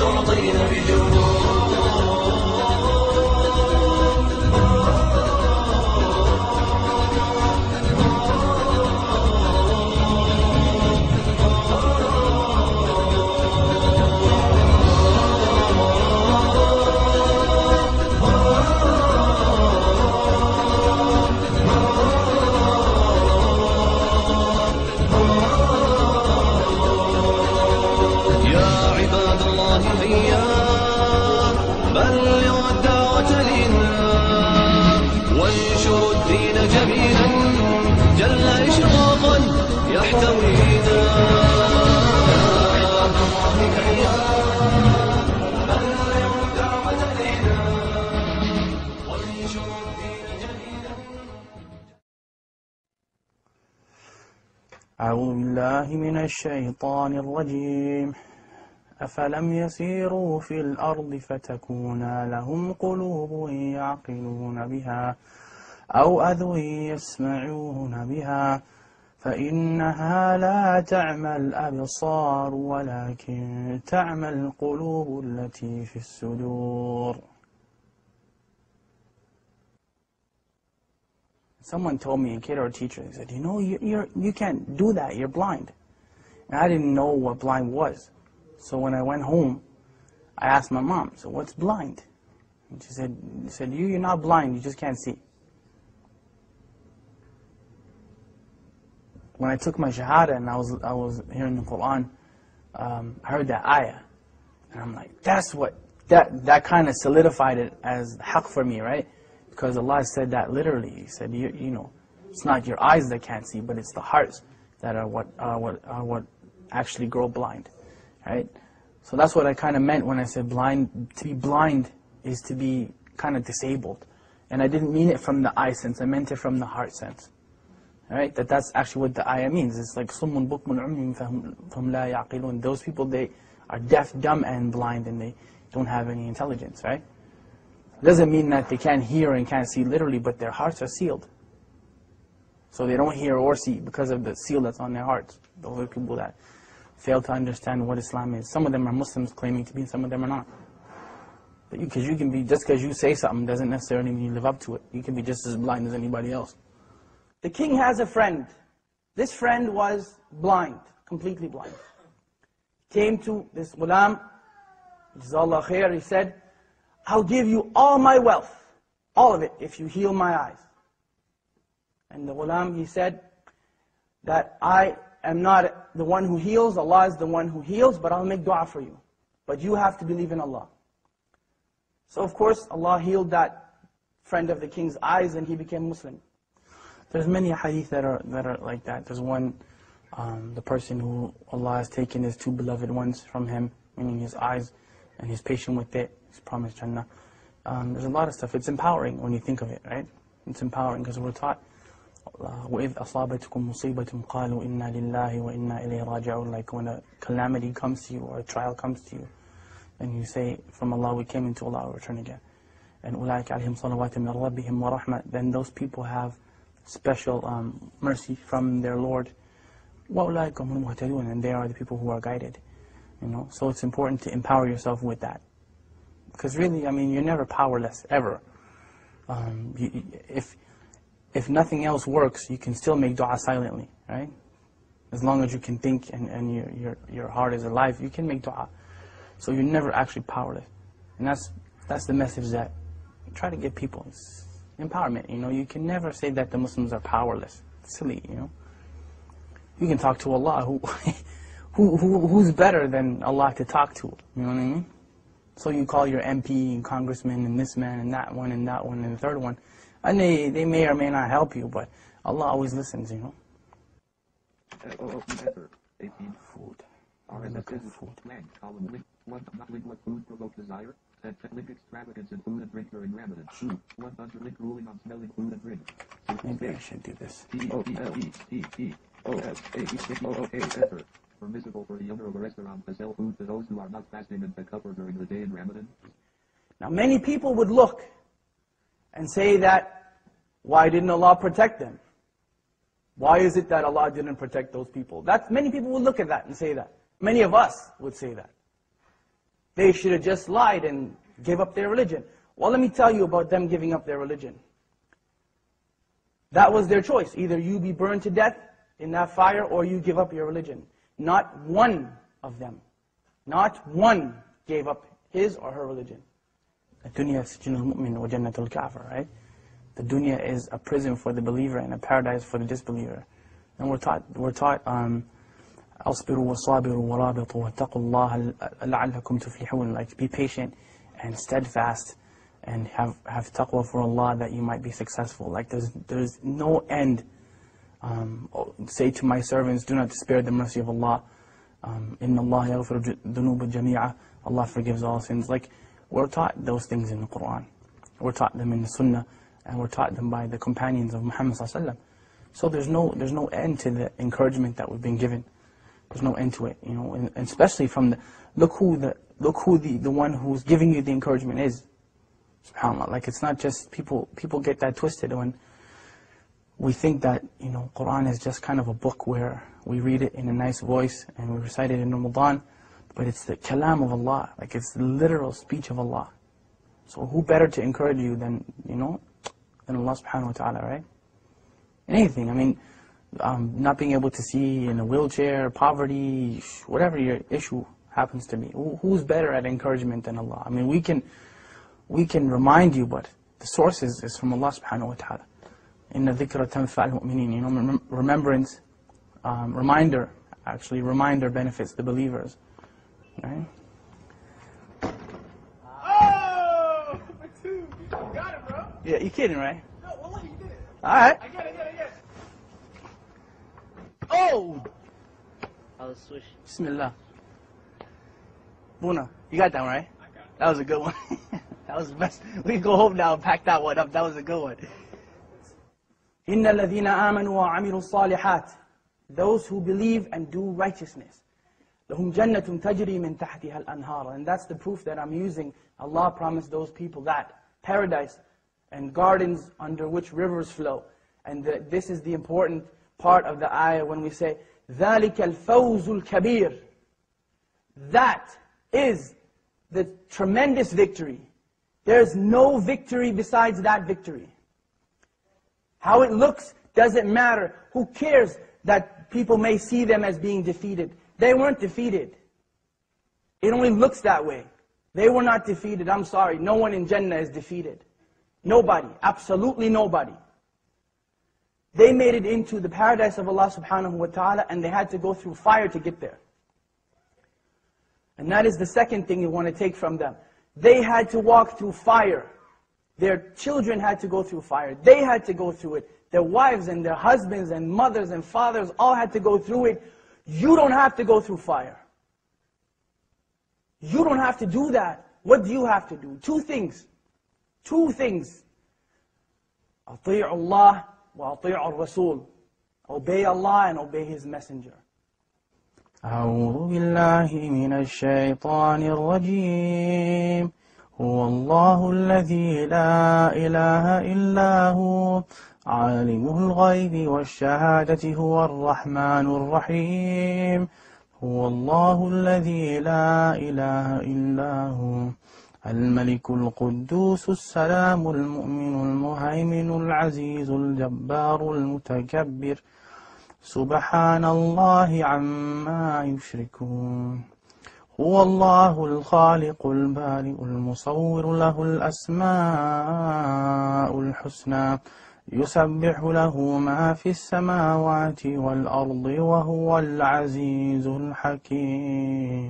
تعطين بجود. أعوذ بالله من الشيطان الرجيم. أفلم يسيروا في الأرض فتكون لهم قلوب يعقلون بها أو أذن يسمعون بها فإنها لا تعمى الأبصار ولكن تعمى القلوب التي في الصدور. Someone told me, a kid or a teacher, they said, you know, you can't do that, you're blind. And I didn't know what blind was. So when I went home, I asked my mom, so what's blind? And she said, you're not blind, you just can't see. When I took my shahada and I was hearing the Quran, I heard that ayah. And I'm like, that's what, that kind of solidified it as haqq for me, right? Because Allah said that literally. He said, you know, it's not your eyes that can't see, but it's the hearts that are what actually grow blind, right? So that's what I kind of meant when I said blind. To be blind is to be kind of disabled, and I didn't mean it from the eye sense. I meant it from the heart sense, right? That's actually what the ayah means. It's like summun bukmun umyun fahum la yaqilun. Those people, they are deaf, dumb, and blind, and they don't have any intelligence, right? Doesn't mean that they can't hear and can't see literally, but their hearts are sealed. So they don't hear or see because of the seal that's on their hearts. Those are people that fail to understand what Islam is. Some of them are Muslims claiming to be, and some of them are not. But you can be, just because you say something doesn't necessarily mean you live up to it. You can be just as blind as anybody else. The king has a friend. This friend was blind, completely blind. Came to this ghulam, Jazakallah khair, he said, I'll give you all my wealth, all of it, if you heal my eyes. And the ghulam, he said that I am not the one who heals, Allah is the one who heals, but I'll make dua for you. But you have to believe in Allah. So of course, Allah healed that friend of the king's eyes and he became Muslim. There's many hadith that are like that. There's one, the person who Allah has taken his two beloved ones from him, meaning his eyes, and he's patient with it. He's promised Jannah. There's a lot of stuff. It's empowering when you think of it, right? It's empowering because we're taught, وَإِذْ أَصَابَتْكُمْ مُصِيبَةٌ قَالُوا إِنَّا لِلَّهِ وَإِنَّا إِلَيْهِ رَاجِعُونَ. Like when a calamity comes to you or a trial comes to you, and you say, from Allah we came, into Allah we return again. And أُولَٰئِكَ عَلَيْهِمْ صَلَوَاتٌ مِّن رَبِّهِمْ وَرَحْمَةٌ. Then those people have special mercy from their Lord. وَأُولَٰئِكَ هُمُ الْمُهْتَدُونَ. And they are the people who are guided. You know, so it's important to empower yourself with that. Because really, I mean, you're never powerless, ever. If nothing else works, you can still make dua silently, right? As long as you can think and your heart is alive, you can make dua. So you're never actually powerless. And that's the message that I try to give people. It's empowerment, you know. You can never say that the Muslims are powerless. It's silly, you know. You can talk to Allah, who's better than Allah to talk to, you know what I mean? So you call your MP and congressman and this man and that one and the third one. And they may or may not help you, but Allah always listens, you know. Food. Food. What food provoke desire? Link extravagance in food and drink during Ramadan. 100 link ruling on smelling food and drink. Maybe I should do this. Permissible for the owner of a restaurant to sell food to those who are not fasting and cover during the day in Ramadan. Now many people would look and say that, why didn't Allah protect them? Why is it that Allah didn't protect those people? Many people would look at that and say that. Many of us would say that. They should have just lied and gave up their religion. Well, let me tell you about them giving up their religion. That was their choice. Either you be burned to death in that fire or you give up your religion. Not one of them, not one gave up his or her religion. الدنيا سجن المؤمن وجنة الكافر, right? The dunya is a prison for the believer and a paradise for the disbeliever. And we're taught أصبروا وصابروا ورابطوا واتقوا الله لعلكم تفلحون. Like, be patient and steadfast and have taqwa for Allah that you might be successful. Like, there's no end. Say to my servants, do not despair the mercy of Allah. Inna Allah yaghfiru dhunuba jami'a. Allah forgives all sins. Like, we're taught those things in the Quran. We're taught them in the Sunnah, and we're taught them by the companions of Muhammad sallallahu alaihi wasallam. So there's no end to the encouragement that we've been given. There's no end to it, you know. And especially from the look who the one who's giving you the encouragement is. SubhanAllah. Like, it's not just people get that twisted when we think that, you know, Quran is just kind of a book where we read it in a nice voice and we recite it in Ramadan, but it's the kalam of Allah. Like, it's the literal speech of Allah. So who better to encourage you than, you know, than Allah subhanahu wa ta'ala, right? Anything. I mean, not being able to see in a wheelchair, poverty, whatever your issue happens to be. Who's better at encouragement than Allah? I mean, we can remind you, but the source is from Allah subhanahu wa ta'ala. Inna dhikra tanfa'al mu'minin. You know, remembrance, reminder benefits the believers. Right? Oh! You got it, bro. Yeah, you kidding, right? No, wallah, you did it. Alright. I get it. Oh! I'll switch. Bismillah. Buna, you got that one, right? I got it. That was a good one. That was the best. We can go home now and pack that one up. That was a good one. إِنَّ الَّذِينَ آمَنُوا وَعَمِلُوا الصَّالِحَاتِ. Those who believe and do righteousness. لَهُمْ جَنَّةٌ تَجْرِي مِنْ تَحْتِهَا الْأَنْهَارُ. And that's the proof that I'm using. Allah promised those people that. Paradise and gardens under which rivers flow. And this is the important part of the ayah when we say, ذَلِكَ الْفَوْزُ الْكَبِيرُ. That is the tremendous victory. There's no victory besides that victory. How it looks doesn't matter. Who cares that people may see them as being defeated? They weren't defeated. It only looks that way. They were not defeated. I'm sorry. No one in Jannah is defeated. Nobody. Absolutely nobody. They made it into the paradise of Allah subhanahu wa ta'ala, and they had to go through fire to get there. And that is the second thing you want to take from them. They had to walk through fire. Their children had to go through fire. They had to go through it. Their wives and their husbands and mothers and fathers all had to go through it. You don't have to go through fire. You don't have to do that. What do you have to do? Two things. Two things. أطيعوا الله وأطيعوا الرسول. Obey Allah and obey His Messenger. أعوذ بالله من الشيطان الرجيم هو الله الذي لا إله إلا هو عالم الغيب والشهادة هو الرحمن الرحيم هو الله الذي لا إله إلا هو الملك القدوس السلام المؤمن المهيمن العزيز الجبار المتكبر سبحان الله عما يشركون هو الله الخالق البارئ المصور له الأسماء الحسنى يسبح له ما في السماوات والأرض وهو العزيز الحكيم